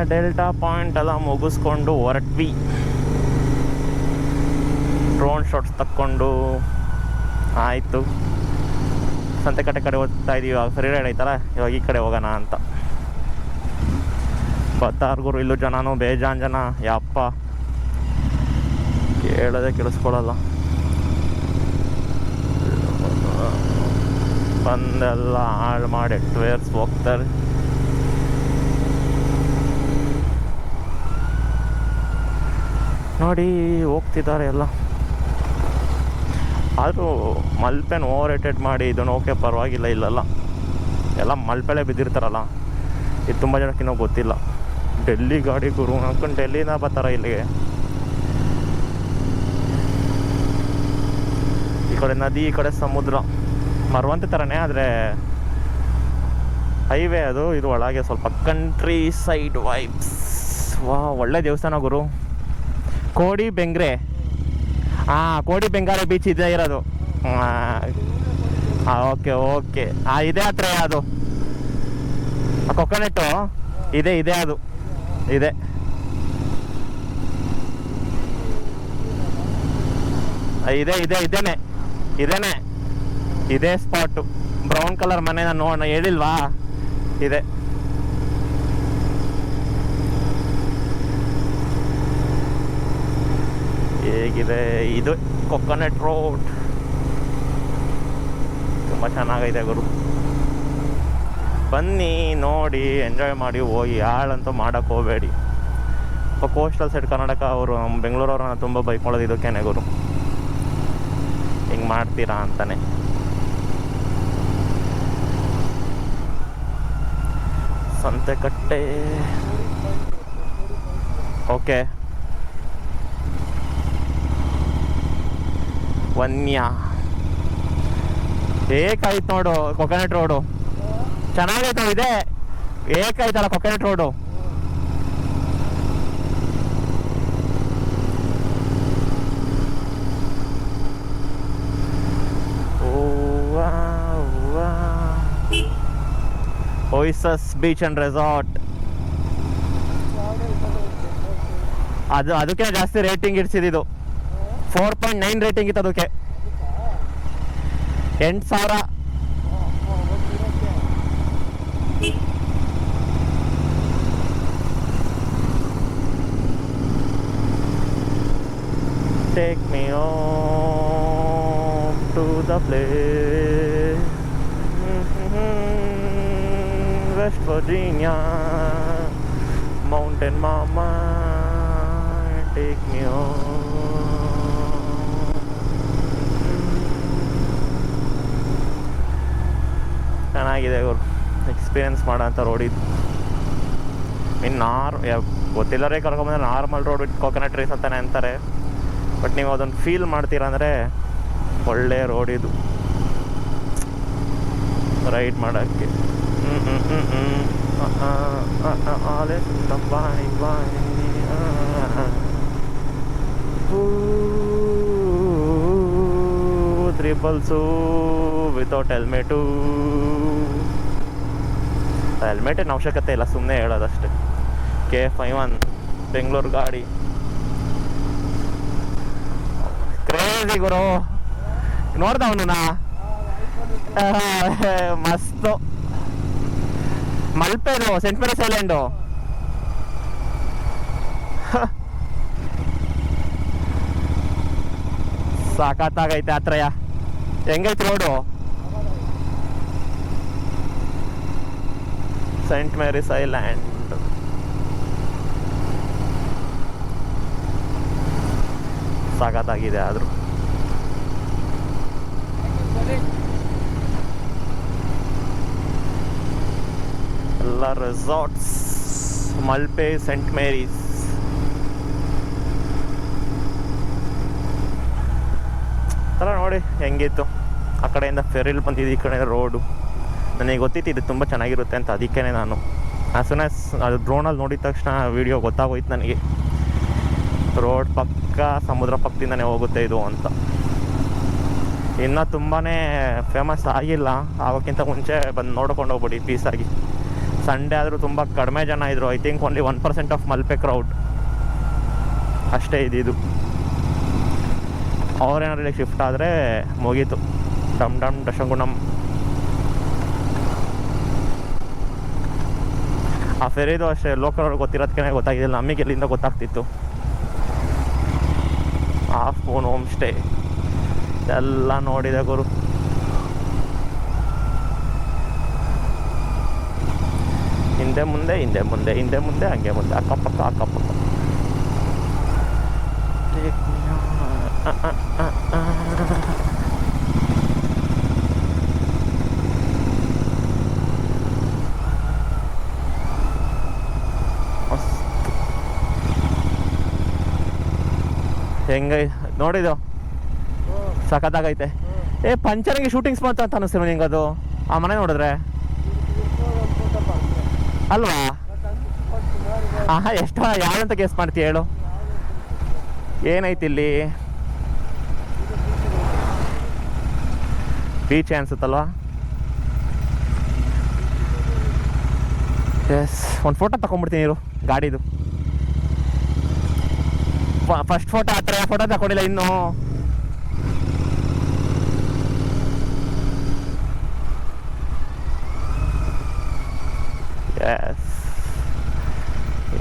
Delta point ಎಲ್ಲ ಮುಗಿಸ್ಕೊಂಡು ಹೊರಟ್ವಿ. ಡ್ರೋನ್ ಶಾಟ್ಸ್ ತಕ್ಕೊಂಡು ಆಯಿತು. ಸಂತೆಕಟ್ಟೆ ಕಡೆ ಹೋಗ್ತಾ ಇದೀವಿ. ಇವಾಗ ಫ್ರೀ ರೈಡ್ ಐತಲ್ಲ, ಇವಾಗ ಈ ಕಡೆ ಹೋಗೋಣ ಅಂತ. ಬತ್ತಾರ್ಗುರು ಇಲ್ಲೂ ಜನನೂ ಬೇಜಾನ್ ಜನ. ಯಪ್ಪ ಕೇಳೋದೇ ಕೇಳಿಸ್ಕೊಳ್ಳಲ್ಲ. ಬಂದೆಲ್ಲ ಹಾಳು ಮಾಡಿ ಟವೇರ್ಸ್ ಹೋಗ್ತಾರೆ. ನೋಡಿ ಹೋಗ್ತಿದ್ದಾರೆ ಎಲ್ಲ. ಆದರೂ ಮಲ್ಪೆನ ಓವರ್ ರೇಟೆಡ್ ಮಾಡಿ ಇದನ್ನು ಓಕೆ ಪರವಾಗಿಲ್ಲ. ಇಲ್ಲಲ್ಲ ಎಲ್ಲ ಮಲ್ಪೆಲೆ ಬಿದ್ದಿರ್ತಾರಲ್ಲ, ಇದು ತುಂಬ ಜನಕ್ಕಿನ್ನೂ ಗೊತ್ತಿಲ್ಲ. ಡೆಲ್ಲಿ ಗಾಡಿ ಗುರು ಅನ್ಕೊಂಡು ಡೆಲ್ಲಿನ ಬರ್ತಾರ ಇಲ್ಲಿಗೆ. ಈ ಕಡೆ ನದಿ, ಈ ಕಡೆ ಸಮುದ್ರ, ಮರವಂತೆ ಥರನೇ, ಆದರೆ ಹೈವೇ ಅದು. ಇದು ಒಳಗೆ ಸ್ವಲ್ಪ ಕಂಟ್ರಿ ಸೈಡ್ ವೈಬ್ಸ್. ವಾ, ಒಳ್ಳೆ ದೇವಸ್ಥಾನ ಗುರು. ಕೋಡಿ ಬೆಂಗ್ರೆ. ಕೋಡಿ ಬೆಂಗಾರೆ ಬೀಚ್ ಇದೆ ಇರೋದು. Okay okay. ಇದೆ ಹತ್ರ ಅದು ಕೊಕೊನೆಟ್ಟು ಇದೆ ಅದು ಇದೆ. ಇದೇನೆ ಇದೇ ಸ್ಪಾಟು. ಬ್ರೌನ್ ಕಲರ್ ಮನೆ ನಾನು ಹೇಳಿಲ್ವಾ, ಇದೆ. ಹೇಗಿದೆ ಇದು ಕೊಕೊನೆಟ್ ರೋಡ್. ತುಂಬ ಚೆನ್ನಾಗೈತೆ ಗುರು. ಬನ್ನಿ ನೋಡಿ ಎಂಜಾಯ್ ಮಾಡಿ ಹೋಗಿ. ಹಾಳಂತೂ ಮಾಡೋಕ್ಕೆ ಹೋಗಬೇಡಿ. ಕೋಸ್ಟಲ್ ಸೈಡ್ ಕರ್ನಾಟಕ ಅವರು ಬೆಂಗಳೂರವ್ರನ್ನ ತುಂಬ ಬೈಕೊಳ್ಳೋದು ಇದಕ್ಕೇನೆ ಗುರು. ಹಿಂಗೆ ಮಾಡ್ತೀರಾ ಅಂತಾನೆ. ಸಂತೆಕಟ್ಟೆ ಓಕೆ. ವನ್ಯ ಏಕಾಯ್ತು ನೋಡು. ಕೊಕೊನೆಟ್ ರೋಡು ಚೆನ್ನಾಗೈತೆ. ಇದೆ ಏಕಾಯ್ತಲ್ಲ coconut road. Oasis beach and resort. ಅದಕ್ಕೆ ಜಾಸ್ತಿ ರೇಟಿಂಗ್ ಇಡ್ಸಿದ್ದು. 4.9 ರೇಟಿಂಗ್ ಇತ್ತು ಅದಕ್ಕೆ. 8,000. Take me home to the place, West Virginia, Mountain Mama, take me home. ಚೆನ್ನಾಗಿದೆ ಗುರು, ಎಕ್ಸ್ಪೀರಿಯನ್ಸ್ ಮಾಡೋಂಥ ರೋಡ್ ಇದು. ಗೊತ್ತಿಲ್ಲರೇ ಕರ್ಕೊಂಬಂದ್ರೆ normal road with coconut trees ಅಂತಾನೆ ಅಂತಾರೆ. ಬಟ್ ನೀವು ಅದನ್ನು ಫೀಲ್ ಮಾಡ್ತೀರ ಅಂದರೆ ಒಳ್ಳೆ ರೋಡ್ ಇದು ರೈಡ್ ಮಾಡೋಕ್ಕೆ. ಟ್ರಿಪಲ್ಸು ವಿತೌಟ್ ಹೆಲ್ಮೆಟು. ಹೆಲ್ಮೆಟೇನು ಅವಶ್ಯಕತೆ ಇಲ್ಲ, ಸುಮ್ಮನೆ ಹೇಳೋದಷ್ಟೇ. K51 ಬೆಂಗಳೂರು ಗಾಡಿ ಕ್ರೇಜಿ ಗುರು. ನೋಡ್ದವನು ಮಸ್ತು. ಮಲ್ಪೆದು ಸೆಂಟ್ ಮೇರಿಸ್ ಐಲ್ಯಾಂಡು ಸಾಕತ್ತಾಗೈತೆ. ಆತ್ರಯ ಹೆಂಗೈತೆ ರೋಡು? ಸೆಂಟ್ ಮೇರಿಸ್ ಐಲ್ಯಾಂಡ್ ಸಾಕತ್ತಾಗಿದೆ. ಆದರೂ ಎಲ್ಲ ರೆಸಾರ್ಟ್ಸ್ ಮಲ್ಪೆ ಸೆಂಟ್ ಮೇರೀಸ್. ಥರ ನೋಡಿ ಹೆಂಗಿತ್ತು. ಆ ಕಡೆಯಿಂದ ಫೆರಿಲ್ ಬಂದಿದ್ದು, ಈ ಕಡೆ ರೋಡು. ನನಗೆ ಗೊತ್ತಿತ್ತು ಇದು ತುಂಬ ಚೆನ್ನಾಗಿರುತ್ತೆ ಅಂತ. ಅದಕ್ಕೇ ನಾನು ಆ್ಯಸ್ ಸೂನ್ ಆ್ಯಸ್ ಅದು ಡ್ರೋನಲ್ಲಿ ನೋಡಿದ ತಕ್ಷಣ ವೀಡಿಯೋ ಗೊತ್ತಾಗೋಯ್ತು ನನಗೆ. ರೋಡ್ ಪಕ್ಕ ಸಮುದ್ರ ಪಕ್ಕದಿಂದನೇ ಹೋಗುತ್ತೆ ಇದು ಅಂತ. ಇನ್ನೂ ತುಂಬಾ ಫೇಮಸ್ ಆಗಿಲ್ಲ, ಆಗೋಕ್ಕಿಂತ ಮುಂಚೆ ಬಂದು ನೋಡ್ಕೊಂಡು ಹೋಗ್ಬಿಡಿ ಪೀಸಾಗಿ. ಸಂಡೇ ಆದರೂ ತುಂಬ ಕಡಿಮೆ ಜನ ಇದ್ದರು. I think only 1% of Malpe crowd ಅಷ್ಟೇ ಇದ್ದಿದ್ದು. ಅವ್ರೇನಾದ್ರು ಇಲ್ಲಿ ಶಿಫ್ಟ್ ಆದರೆ ಮುಗೀತು. ಡಮ್ ಡಮ್ ಡಶಂಗುಣಂ. ಆ ಫೆರಿದು ಅಷ್ಟೇ ಲೋಕಲ್ ಅವ್ರಿಗೆ ಗೊತ್ತಿರೋದಕ್ಕೆ ಗೊತ್ತಾಗಿದ್ದಿಲ್ಲ, ನಮಗೆ ಎಲ್ಲಿಂದ ಗೊತ್ತಾಗ್ತಿತ್ತು. ಹಾಫ್ ಮೂನ್ ಹೋಮ್ ಸ್ಟೇ ಎಲ್ಲ ನೋಡಿದೆ ಗುರು. ಹಿಂದೆ ಮುಂದೆ ಹಿಂದೆ ಮುಂದೆ ಹಿಂದೆ ಮುಂದೆ ಹಂಗೆ ಮುಂದೆ ಅಕ್ಕಪಕ್ಕ ಅಕ್ಕಪಕ್ಕ. ಹೆಂಗ ನೋಡಿದ್ದು ಸಖತ್ತಾಗೈತೆ. ಪಂಚರಂಗಿ ಶೂಟಿಂಗ್ ಸ್ಪಾಟ್ ಅಂತ ಅನ್ನಿಸ್ತೀವಿ ನಿಂಗೆ ಅದು ಆ ಮನೆ ನೋಡಿದ್ರೆ ಅಲ್ವಾ? ಎಷ್ಟು ಯಾವಂತ ಗೆಸ್ ಮಾಡ್ತೀಯ ಹೇಳು? ಏನೈತಿ ಇಲ್ಲಿ? ಬೀಚ್ ಅನ್ಸುತ್ತಲ್ವಾ? ಎಸ್, ಒಂದು ಫೋಟೋ ತಗೊಂಡ್ಬಿಡ್ತೀನಿ ಇರು ಗಾಡಿದು. ಫಸ್ಟ್ ಫೋಟೋ ಆ ಥರ ಫೋಟೋ ತಗೊಂಡಿಲ್ಲ ಇನ್ನು. ಎಸ್,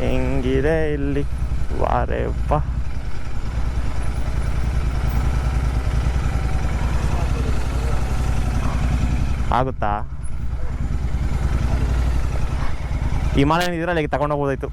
ಹೆಂಗಿದೆ ಇಲ್ಲಿ ವಾರೇಪ್ಪ. ಆಗುತ್ತಾ? ಹಿಮಾಲಯನ್ ಇದ್ರಲ್ಲಿ ತಗೊಂಡೋಗ್ಬೋದಾಯ್ತು.